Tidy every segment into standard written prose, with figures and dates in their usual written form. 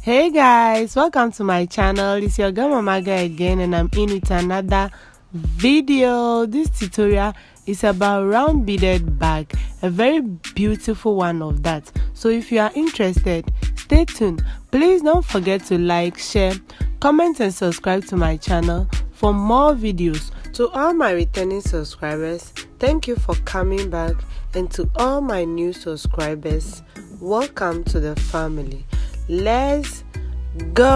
Hey guys, welcome to my channel. It's your girl Mamaga again, and I'm in with another video. This tutorial is about round beaded bag, a very beautiful one of that. So if you are interested, stay tuned. Please don't forget to like, share, comment and subscribe to my channel for more videos. To all my returning subscribers, thank you for coming back, and to all my new subscribers, welcome to the family. Let's go.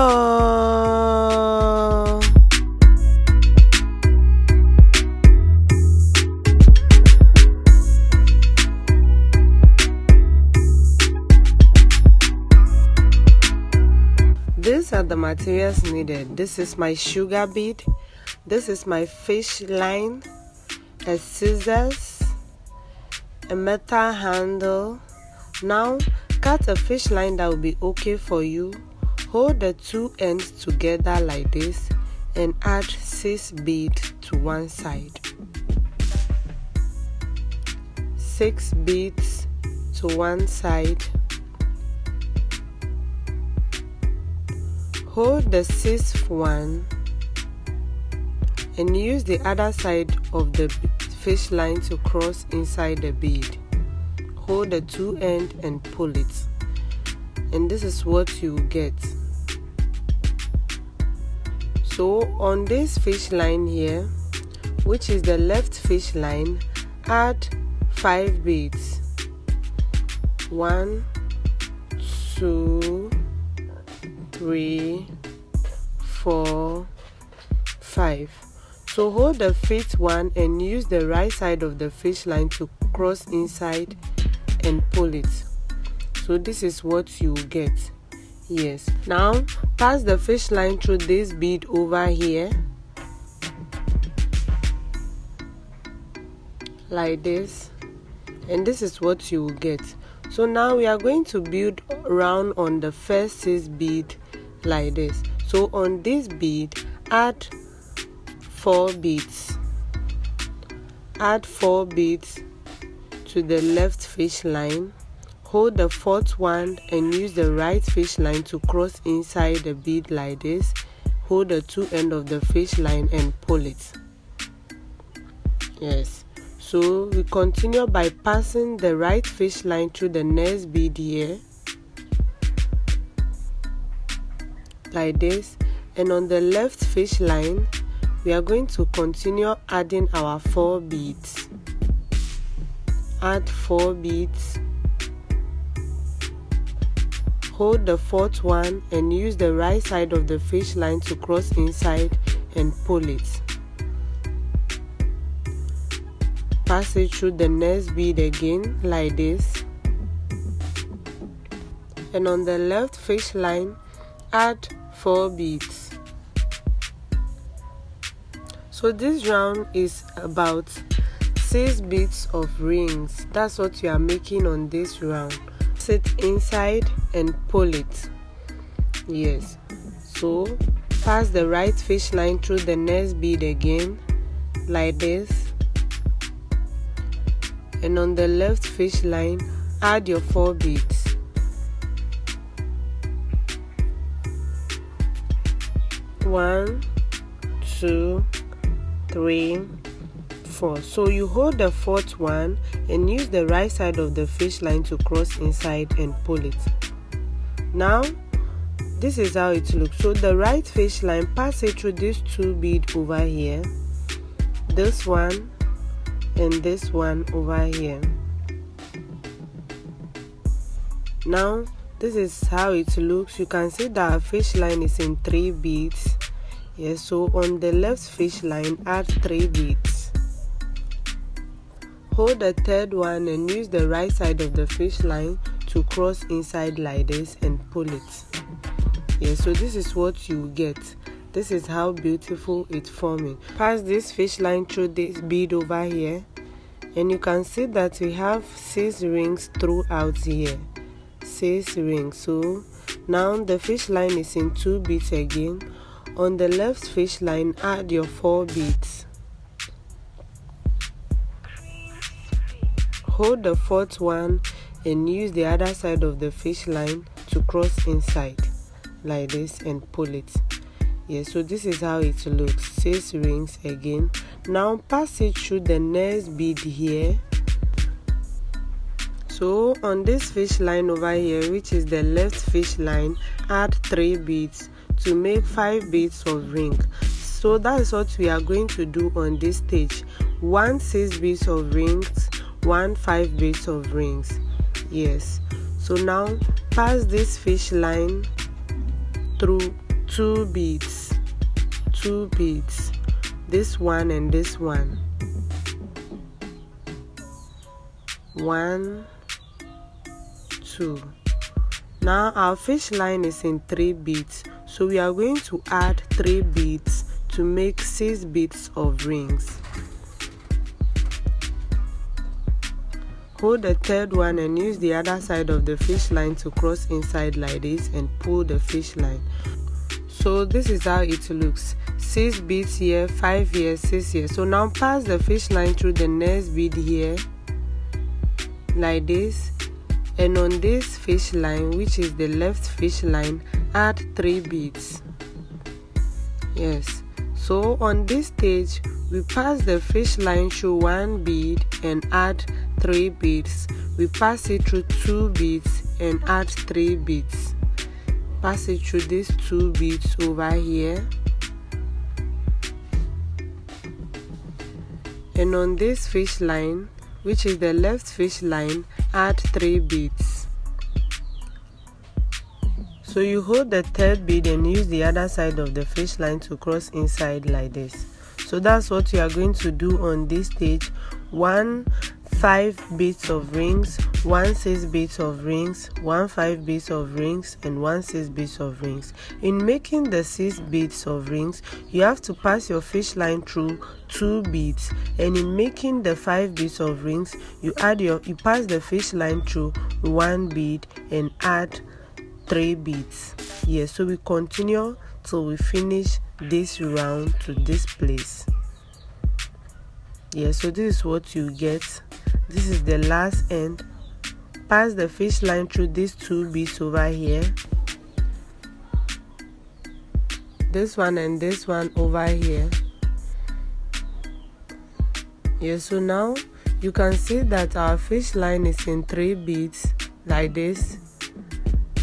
These are the materials needed. This is my sugar bead. This is my fish line, a scissors, a metal handle. Now cut a fish line that will be okay for you. Hold the two ends together like this and add 6 beads to one side. 6 beads to one side. Hold the 6th one and use the other side of the fish line to cross inside the bead. Hold the two ends and pull it, and this is what you get. So on this fish line here, which is the left fish line, add 5 beads. 1, 2, 3, 4, 5. So hold the 5th one and use the right side of the fish line to cross inside and pull it. So this is what you get. Yes, now pass the fish line through this bead over here like this, and this is what you will get. So now we are going to build round on the first 6 bead like this. So on this bead, add 4 beads. Add 4 beads to the left fish line. Hold the 4th one and use the right fish line to cross inside the bead like this. Hold the two ends of the fish line and pull it. Yes. So we continue by passing the right fish line through the next bead here like this, and on the left fish line we are going to continue adding our 4 beads. Add 4 beads. Hold the 4th one and use the right side of the fish line to cross inside and pull it. Pass it through the next bead again like this, and on the left fish line add 4 beads. So this round is about 6 beads of rings. That's what you are making on this round. Sit inside and pull it. Yes. So pass the right fish line through the next bead again like this, and on the left fish line add your 4 beads. One, 2, 3, 4. So you hold the 4th one and use the right side of the fish line to cross inside and pull it. Now this is how it looks. So the right fish line, pass it through these 2 beads over here, this one and this one over here. Now this is how it looks. You can see that our fish line is in 3 beads. Yes, so on the left fish line add 3 beads. Hold the 3rd one and use the right side of the fish line to cross inside like this and pull it. Yes, so this is what you get. This is how beautiful it's forming. Pass this fish line through this bead over here, and you can see that we have 6 rings throughout here. 6 rings. So now the fish line is in 2 beads again. On the left fish line add your 4 beads. Hold the 4th one and use the other side of the fish line to cross inside like this and pull it. Yeah, so this is how it looks. 6 rings again. Now pass it through the next bead here. So on this fish line over here, which is the left fish line, add 3 beads to make 5 beads of ring. So that is what we are going to do on this stage. 1 6 beads of rings, 1 5 beads of rings. Yes. So now pass this fish line through 2 beads. 2 beads. This one and this one. 1 2. Now our fish line is in 3 beads, so we are going to add 3 beads to make 6 beads of rings. Hold the third one and use the other side of the fish line to cross inside like this and pull the fish line. So this is how it looks. 6 beads here, 5 here, 6 here. So now pass the fish line through the next bead here like this, and on this fish line, which is the left fish line, add 3 beads. Yes. So on this stage, we pass the fish line through 1 bead and add 3 beads. We pass it through 2 beads and add 3 beads. Pass it through these 2 beads over here. And on this fish line, which is the left fish line, add 3 beads. So you hold the third bead and use the other side of the fish line to cross inside like this. So that's what you are going to do on this stage. 1 5 beads of rings, 1 6 beads of rings, 1 5 beads of rings, and 1 6 beads of rings. In making the 6 beads of rings, you have to pass your fish line through 2 beads, and in making the 5 beads of rings, you pass the fish line through 1 bead and add 3 beads. Yes, so we continue till we finish this round to this place. Yes, so this is what you get. This is the last end. Pass the fish line through these 2 beads over here. This one and this one over here. Yes, so now you can see that our fish line is in 3 beads like this.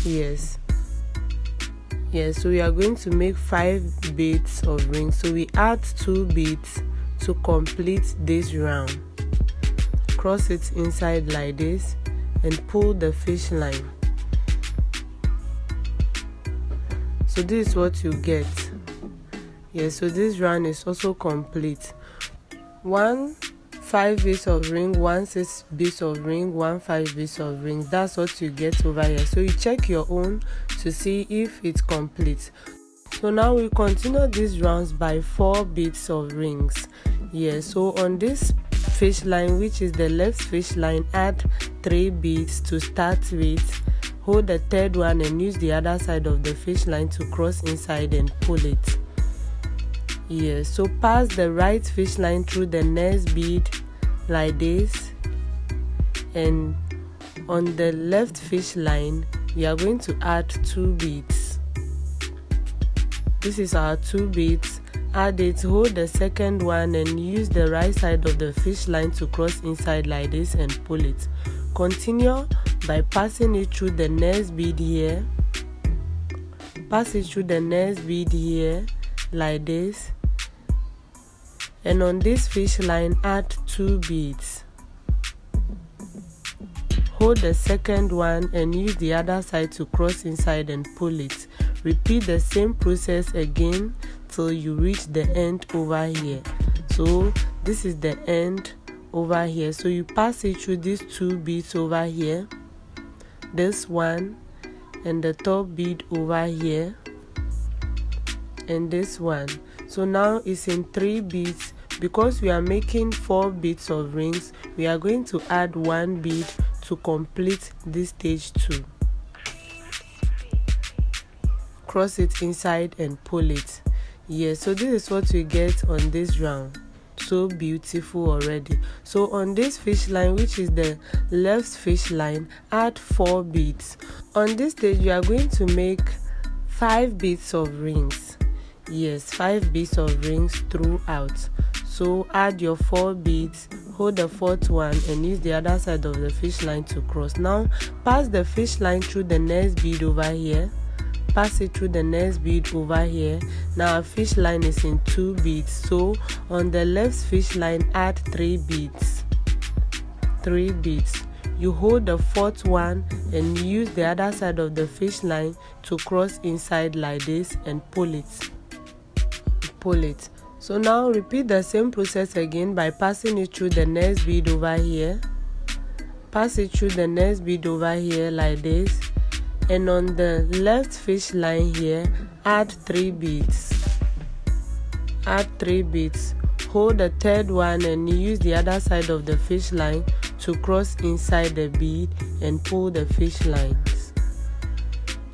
Yes. Yes, so we are going to make 5 beads of rings. So we add 2 beads to complete this round. Cross it inside like this and pull the fish line. So this is what you get. Yes, so this round is also complete. 1 5 beads of ring, 1 6 beads of ring, 1 5 beads of ring. That's what you get over here. So you check your own to see if it's complete. So now we continue these rounds by 4 beads of rings. Yes, so on this fish line, which is the left fish line, add 3 beads to start with. Hold the third one and use the other side of the fish line to cross inside and pull it. Yes, so pass the right fish line through the next bead like this, and on the left fish line we are going to add 2 beads. This is our 2 beads. Add it, hold the second one and use the right side of the fish line to cross inside like this and pull it. Continue by passing it through the next bead here. Pass it through the next bead here like this, and on this fish line add 2 beads. Hold the second one and use the other side to cross inside and pull it. Repeat the same process again till you reach the end over here. So this is the end over here. So you pass it through these 2 beads over here, this one and the top bead over here, and this one. So now it's in 3 beads. Because we are making 4 beads of rings, we are going to add 1 bead to complete this stage 2. Cross it inside and pull it. Yes, so this is what we get on this round. So beautiful already. So on this fish line, which is the left fish line, add 4 beads. On this stage we are going to make 5 beads of rings. Yes, 5 beads of rings throughout. So add your 4 beads, hold the 4th one and use the other side of the fish line to cross. Now pass the fish line through the next bead over here. Pass it through the next bead over here. Now our fish line is in 2 beads, so on the left fish line add 3 beads. 3 beads. You hold the 4th one and use the other side of the fish line to cross inside like this and pull it. Pull it. So now repeat the same process again by passing it through the next bead over here. Pass it through the next bead over here like this, and on the left fish line here add 3 beads. Add 3 beads. Hold the 3rd one and use the other side of the fish line to cross inside the bead and pull the fish lines.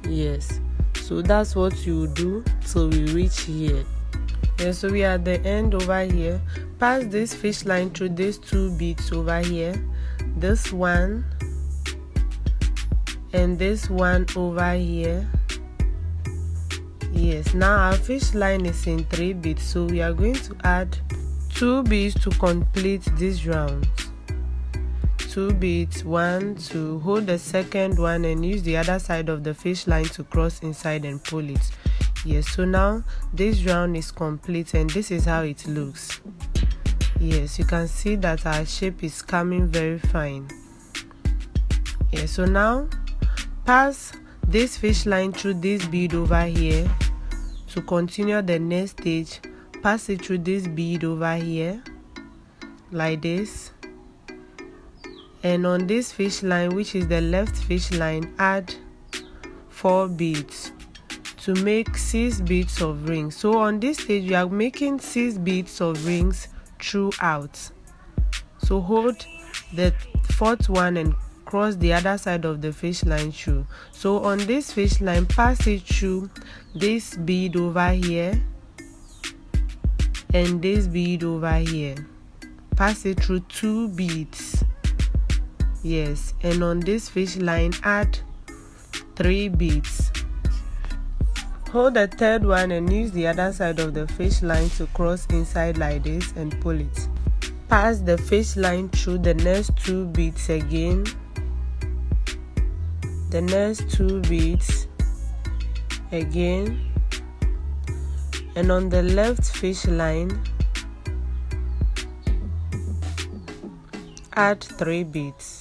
Yes, so that's what you do till we reach here. Yeah, so we are at the end over here. Pass this fish line through these 2 beads over here, this one and this one over here. Yes, now our fish line is in 3 beads, so we are going to add 2 beads to complete this round. 2 beads, 1, 2, hold the 2nd one and use the other side of the fish line to cross inside and pull it. Yes, so now this round is complete and this is how it looks. Yes, you can see that our shape is coming very fine. Yes, so now pass this fish line through this bead over here to continue the next stage. Pass it through this bead over here like this, and on this fish line, which is the left fish line, add 4 beads to make 6 beads of rings. So on this stage we are making 6 beads of rings throughout. So hold the 4th one and cross the other side of the fish line through. So on this fish line, pass it through this bead over here and this bead over here. Pass it through 2 beads. Yes, and on this fish line add 3 beads. Hold the 3rd one and use the other side of the fish line to cross inside like this and pull it. Pass the fish line through the next 2 beads again. The next 2 beads again, and on the left fish line add 3 beads.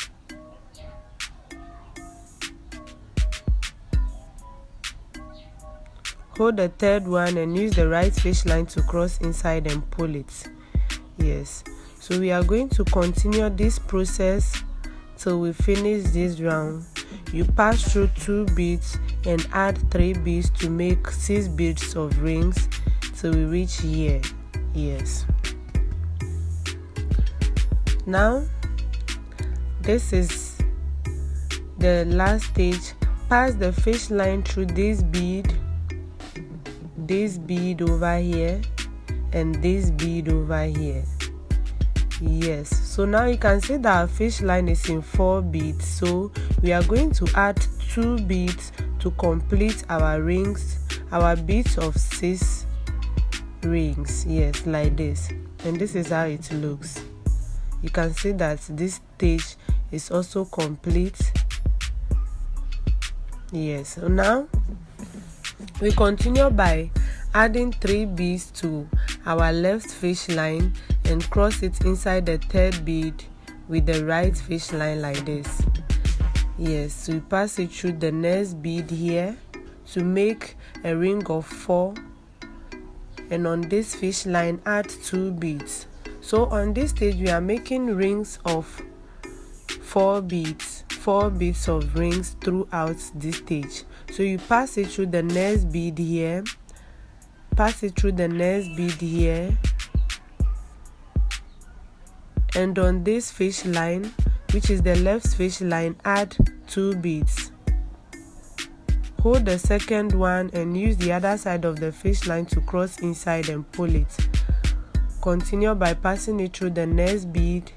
Hold the 3rd one and use the right fish line to cross inside and pull it. Yes, so we are going to continue this process till we finish this round. You pass through 2 beads and add 3 beads to make 6 beads of rings till we reach here. Yes. Now this is the last stage. Pass the fish line through this bead over here and this bead over here. Yes, so now you can see that our fish line is in 4 beads, so we are going to add 2 beads to complete our rings, our beads of 6 rings. Yes, like this, and this is how it looks. You can see that this stage is also complete. Yes, so now we continue by adding 3 beads to our left fish line and cross it inside the 3rd bead with the right fish line like this. Yes, so we pass it through the next bead here to make a ring of 4, and on this fish line add 2 beads. So on this stage we are making rings of 4 beads of rings throughout this stage. So you pass it through the next bead here, pass it through the next bead here, and on this fish line, which is the left fish line, add 2 beads. Hold the 2nd one and use the other side of the fish line to cross inside and pull it. Continue by passing it through the next bead,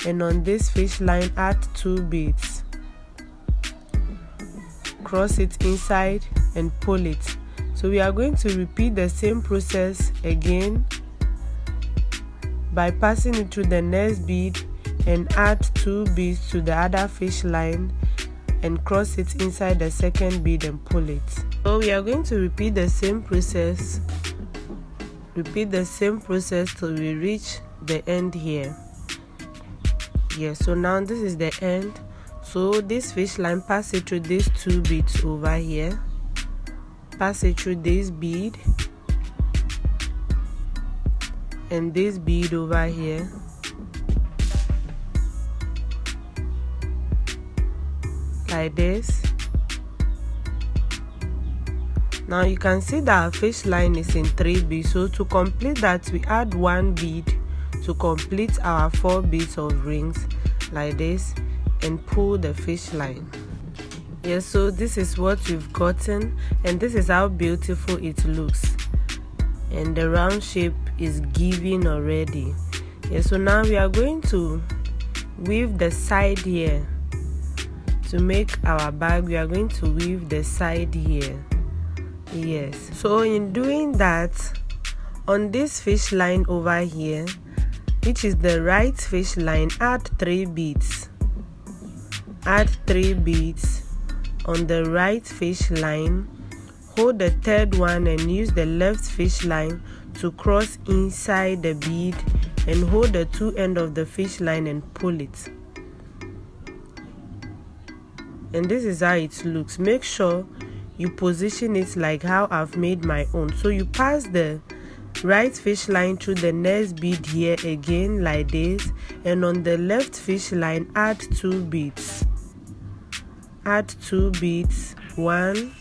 and on this fish line add 2 beads. Cross it inside and pull it. So we are going to repeat the same process again by passing it through the next bead and add 2 beads to the other fish line and cross it inside the second bead and pull it. So we are going to repeat the same process till we reach the end here. So now this is the end. So this fish line, pass it through these 2 beads over here, pass it through this bead and this bead over here, like this. Now you can see that our fish line is in 3 beads, so to complete that we add 1 bead to complete our 4 beads of rings, like this, and pull the fish line. So this is what we've gotten, and this is how beautiful it looks, and the round shape is given already. So now we are going to weave the side here. To make our bag, we are going to weave the side here. So in doing that, on this fish line over here, which is the right fish line, add 3 beads. Add 3 beads on the right fish line. Hold the third one and use the left fish line to cross inside the bead and hold the 2 ends of the fish line and pull it. And this is how it looks. Make sure you position it like how I've made my own. So you pass the right fish line through the next bead here again, like this, and on the left fish line add 2 beads. Add 2 beads, 1,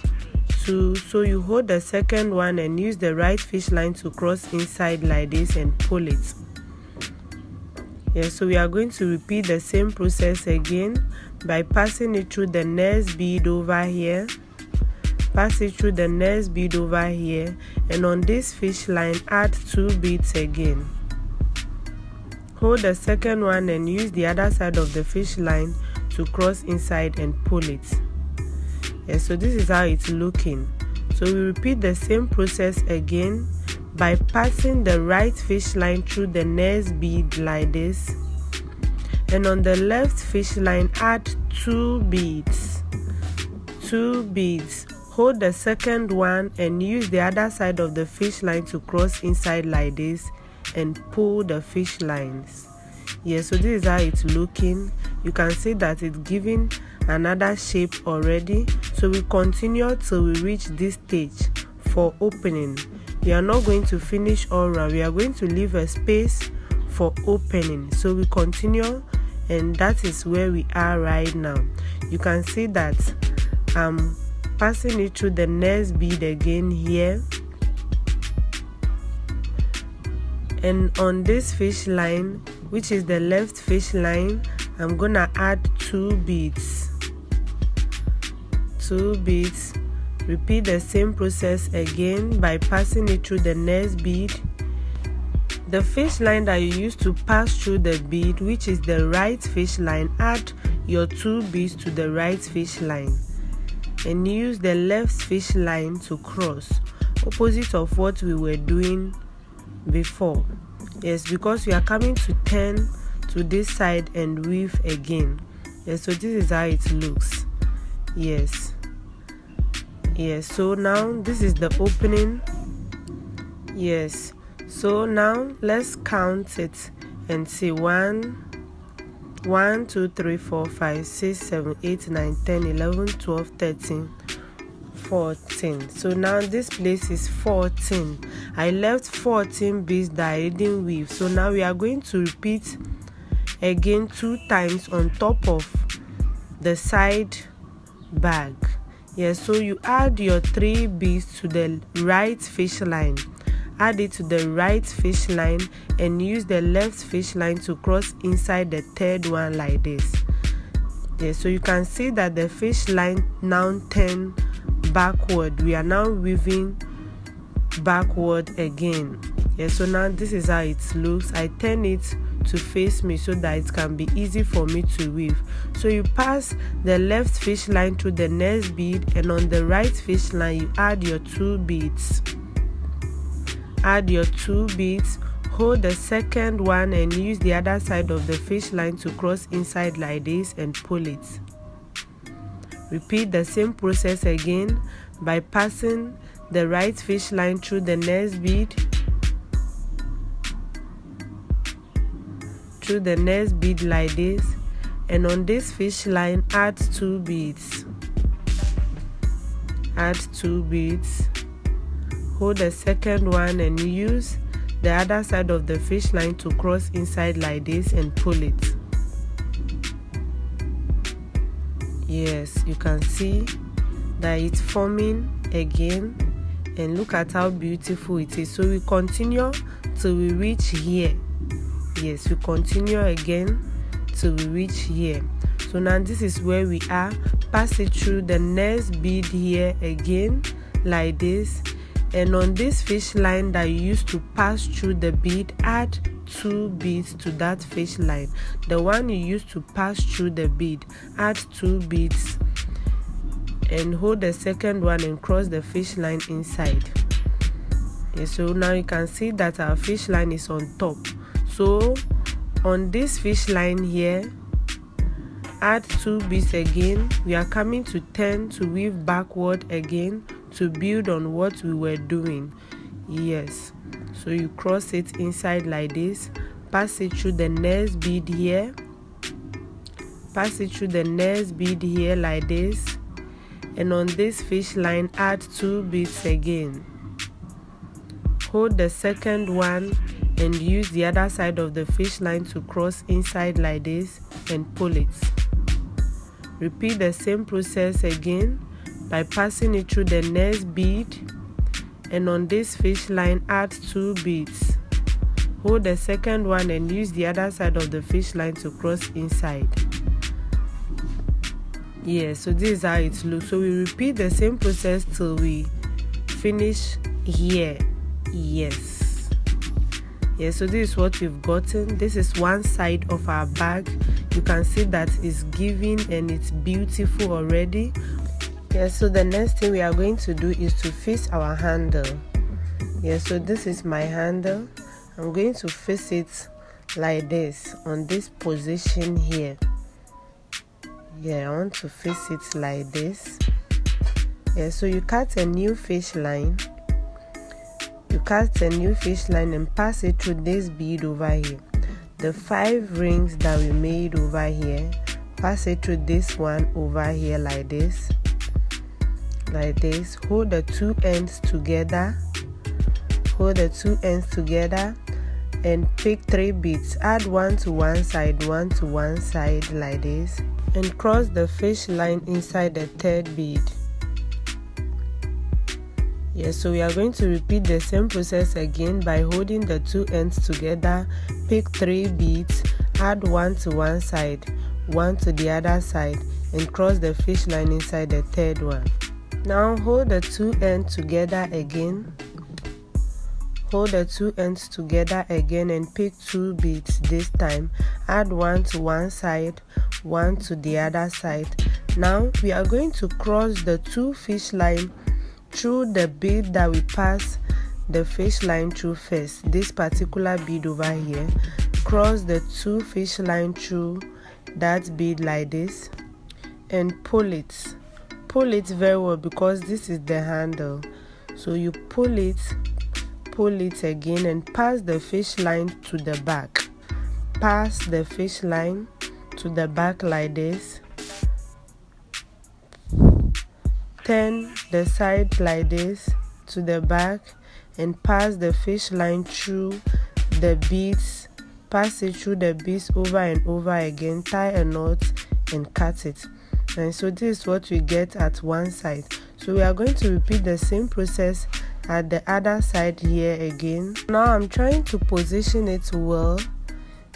2. So you hold the second one and use the right fish line to cross inside like this and pull it. So we are going to repeat the same process again by passing it through the next bead over here, pass it through the next bead over here, and on this fish line add 2 beads again. Hold the second one and use the other side of the fish line to cross inside and pull it. So this is how it's looking. So we repeat the same process again by passing the right fish line through the next bead like this, and on the left fish line add 2 beads. Hold the second one and use the other side of the fish line to cross inside like this and pull the fish lines. So this is how it's looking. You can see that it's giving another shape already. So we continue till we reach this stage for opening. We are not going to finish all round. We are going to leave a space for opening. So we continue, and that is where we are right now. You can see that I'm passing it through the next bead again here, and on this fish line, which is the left fish line, I'm gonna add 2 beads. Repeat the same process again by passing it through the next bead. The fish line that you used to pass through the bead, which is the right fish line, add your 2 beads to the right fish line and use the left fish line to cross, opposite of what we were doing before. Because we are coming to turn to this side and weave again. So this is how it looks. So now this is the opening. So now let's count it and see 1, 2, 3, 4, 5, 6, 7, 8, 9, 10, 11, 12, 13, 14. So now this place is 14. I left 14 beads that I didn't weave. So now we are going to repeat again 2 times on top of the side bag. So you add your 3 beads to the right fish line. Add it to the right fish line and use the left fish line to cross inside the third one like this. So you can see that the fish line now turn backward. We are now weaving backward again. So now this is how it looks. I turn it to face me so that it can be easy for me to weave. So you pass the left fish line through the next bead, and on the right fish line you add your 2 beads. Add your 2 beads, hold the second one and use the other side of the fish line to cross inside like this and pull it. Repeat the same process again by passing the right fish line through the next bead, like this, and on this fish line add 2 beads. Add 2 beads, hold the second one and use the other side of the fish line to cross inside like this and pull it. Yes, you can see that it's forming again, and look at how beautiful it is. So we continue till we reach here. Yes, we continue again till we reach here. So now this is where we are. Pass it through the next bead here again like this, and on this fish line that you used to pass through the bead, add 2 beads to that fish line. The one you used to pass through the bead, add 2 beads and hold the second one and cross the fish line inside. Okay, so now you can see that our fish line is on top. So on this fish line here, add 2 beads again. We are coming to turn to weave backward again to build on what we were doing. Yes, so you cross it inside like this, pass it through the next bead here, pass it through the next bead here like this, and on this fish line add 2 beads again. Hold the second one and use the other side of the fish line to cross inside like this and pull it. Repeat the same process again by passing it through the next bead, and on this fish line add 2 beads. Hold the second one and use the other side of the fish line to cross inside. Yeah, so this is how it looks. So we repeat the same process till we finish here. Yes. Yeah, so this is what we've gotten. This is one side of our bag. You can see that it's giving and it's beautiful already. Yeah, so the next thing we are going to do is to fix our handle. Yeah, so this is my handle. I'm going to fix it like this on this position here. Yeah, I want to fix it like this. Yeah, so you cut a new fish line. You cut a new fish line and pass it through this bead over here. The 5 rings that we made over here, pass it through this one over here like this. Like this. Hold the 2 ends together. Hold the 2 ends together and pick 3 beads. Add 1 to one side, 1 to one side like this, and cross the fish line inside the 3rd bead. Yeah, so we are going to repeat the same process again by holding the 2 ends together, pick 3 beads, add 1 to one side, 1 to the other side, and cross the fish line inside the 3rd one. Now hold the 2 ends together again. Hold the 2 ends together again and pick 2 beads this time. Add 1 to one side, 1 to the other side. Now we are going to cross the 2 fish line through the bead that we pass the fish line through first. This particular bead over here. Cross the 2 fish line through that bead like this and pull it. Pull it very well because this is the handle. So you pull it again and pass the fish line to the back. Pass the fish line to the back like this. Turn the side like this to the back and pass the fish line through the beads. Pass it through the beads over and over again. Tie a knot and cut it. And so this is what we get at one side. So we are going to repeat the same process at the other side here again. Now I'm trying to position it well.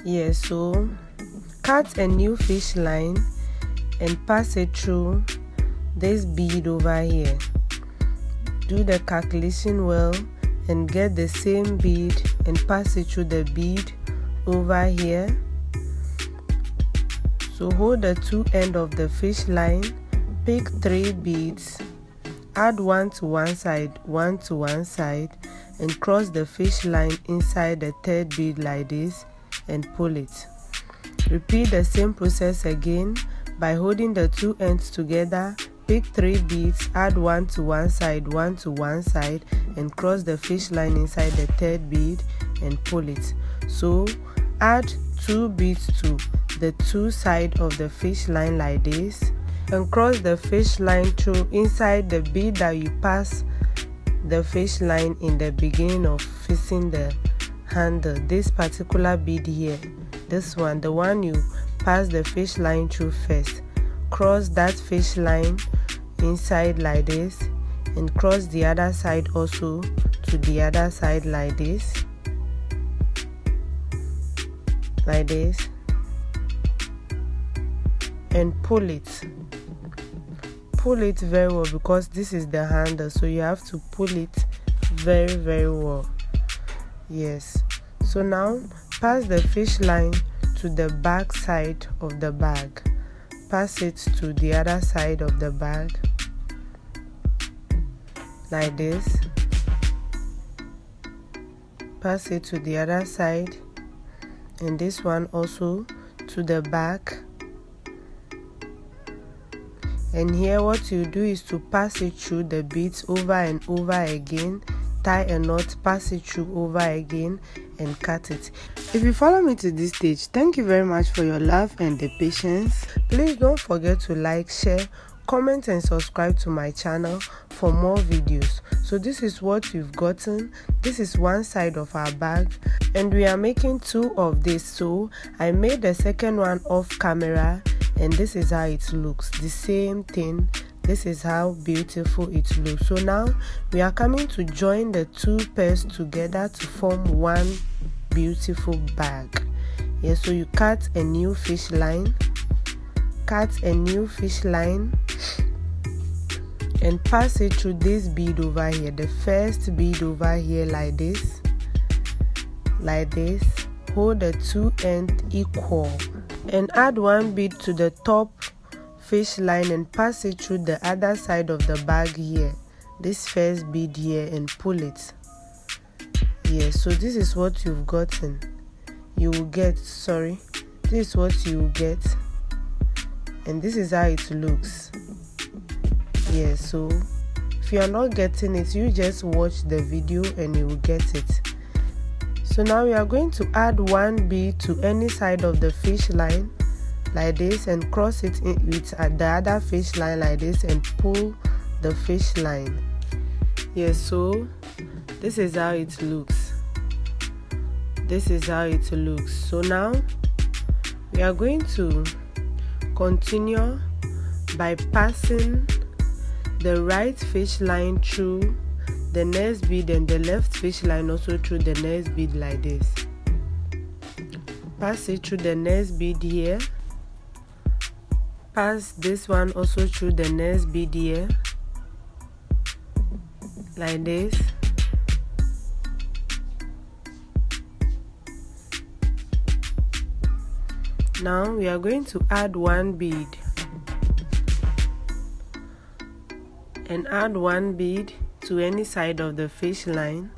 Yeah, so cut a new fish line and pass it through this bead over here. Do the calculation well and get the same bead and pass it through the bead over here. So hold the two ends of the fish line, pick 3 beads, add one to one side, one to one side, and cross the fish line inside the third bead like this and pull it. Repeat the same process again by holding the two ends together, pick 3 beads, add one to one side, one to one side, and cross the fish line inside the third bead and pull it. So add 2 beads to the two sides of the fish line like this and cross the fish line through inside the bead that you pass the fish line in the beginning of fixing the handle. This particular bead here, this one, the one you pass the fish line through first, cross that fish line inside like this and cross the other side also to the other side like this, and pull it very well, because this is the handle, so you have to pull it very well. Yes, so now pass the fish line to the back side of the bag, pass it to the other side of the bag like this, pass it to the other side, and this one also to the back. And here what you do is to pass it through the beads over and over again, tie a knot, pass it through over again, and cut it. If you follow me to this stage, thank you very much for your love and the patience. Please don't forget to like, share, comment and subscribe to my channel for more videos. So this is what we've gotten. This is one side of our bag and we are making 2 of this. So I made the second one off camera and this is how it looks. The same thing. This is how beautiful it looks. So now we are coming to join the 2 pairs together to form one beautiful bag. Yes, so you cut a new fish line, and pass it through this bead over here, the first bead over here like this, hold the 2 ends equal and add 1 bead to the top fish line and pass it through the other side of the bag here, this first bead here, and pull it. Yes, so this is what you've gotten. This is what you will get, and this is how it looks. Yes, so if you are not getting it, you just watch the video and you will get it. So now we are going to add 1 bead to any side of the fish line like this and cross it in with the other fish line like this and pull the fish line. Yes, so this is how it looks. So now we are going to continue by passing the right fish line through the next bead and the left fish line also through the next bead like this. Pass it through the next bead here, pass this one also through the next bead here like this. Now we are going to add 1 bead and add 1 bead to any side of the fish line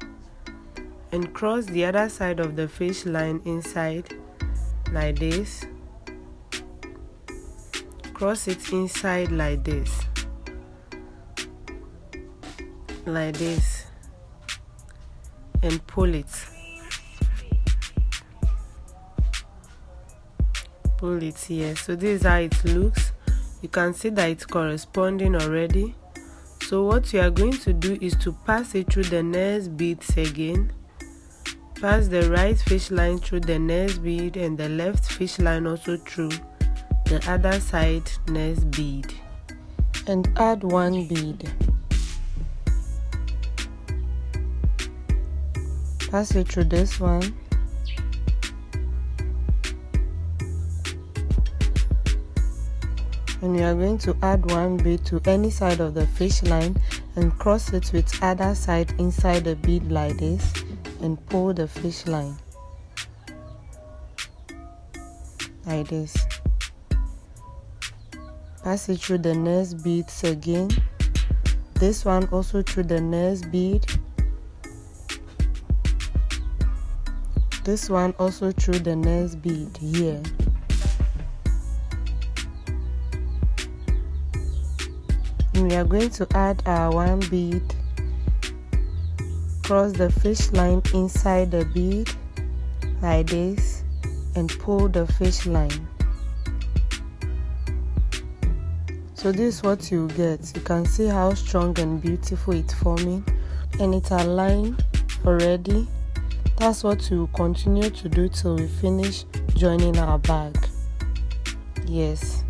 and cross the other side of the fish line inside like this. Cross it inside like this, and pull it. Here. So this is how it looks. You can see that it's corresponding already. So what you are going to do is to pass it through the next beads again. Pass the right fish line through the next bead and the left fish line also through the other side next bead, and add 1 bead. Pass it through this one, and you are going to add 1 bead to any side of the fish line and cross it with other side inside the bead like this and pull the fish line. like this. Pass it through the next beads again. This one also through the next bead. This one also through the next bead here. And we are going to add our one bead. Cross the fish line inside the bead like this and pull the fish line. So this is what you get. You can see how strong and beautiful it's forming, and it's aligned already. That's what we will continue to do till we finish joining our bag. Yes.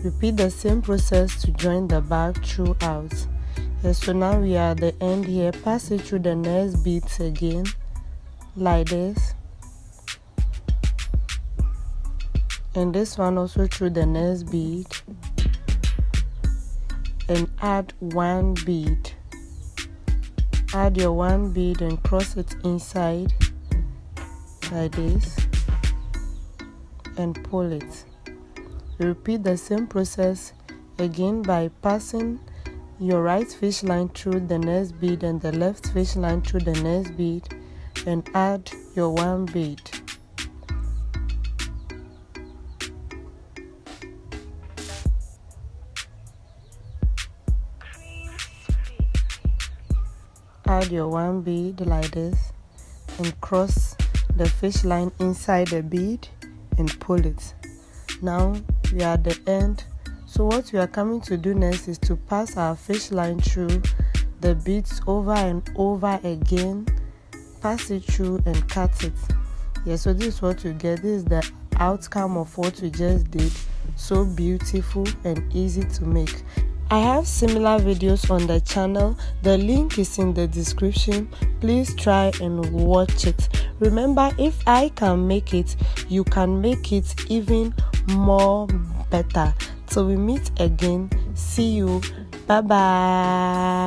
Repeat the same process to join the bag throughout. Yes, so now we are at the end here. Pass it through the next beads again like this. And this one also through the next bead. And add one bead. Add your one bead and cross it inside like this and pull it. Repeat the same process again by passing your right fish line through the next bead and the left fish line through the next bead and add your one bead. Add your one bead like this and cross the fish line inside the bead and pull it. Now we are at the end. So what we are coming to do next is to pass our fish line through the beads over and over again. Pass it through and cut it. Yeah, so this is what you get. This is the outcome of what we just did. So beautiful and easy to make. I have similar videos on the channel. The link is in the description. Please try and watch it. Remember, if I can make it, you can make it even more better. Till we meet again. See you. Bye bye.